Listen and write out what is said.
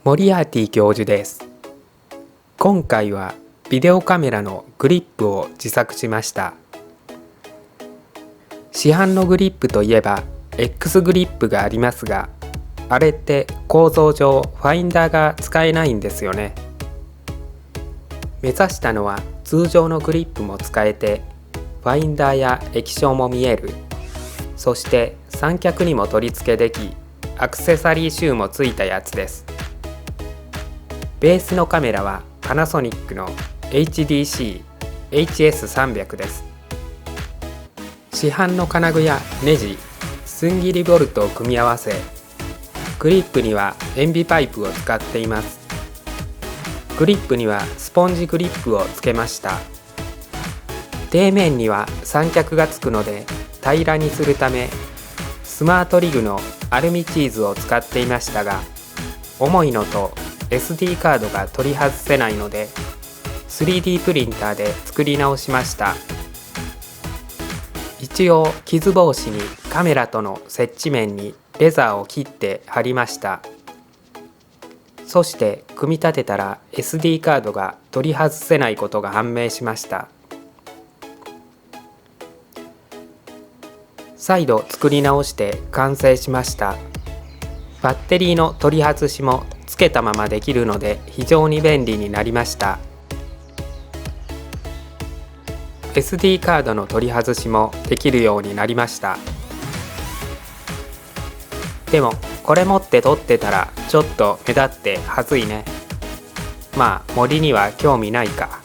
モリアーティ教授です。今回はビデオカメラのグリップを自作しました。市販のグリップといえば X グリップがありますが、あれって構造上ファインダーが使えないんですよね。目指したのは通常のグリップも使えて、ファインダーや液晶も見える、そして三脚にも取り付けでき、アクセサリーシューもついたやつです。ベースのカメラはパナソニックの HDC-HS300 です。市販の金具やネジ、寸切りボルトを組み合わせ、グリップには塩ビパイプを使っています。グリップにはスポンジグリップをつけました。底面には三脚がつくので平らにするため、スマートリグのアルミチーズを使っていましたが、重いのとSD カードが取り外せないので 3D プリンターで作り直しました。一応傷防止にカメラとの接地面にレザーを切って貼りました。そして組み立てたら SD カードが取り外せないことが判明しました。再度作り直して完成しました。バッテリーの取り外しもつけたままできるので非常に便利になりました。SD カードの取り外しもできるようになりました。でもこれ持って撮ってたらちょっと目立ってはずいね。まあ森には興味ないか。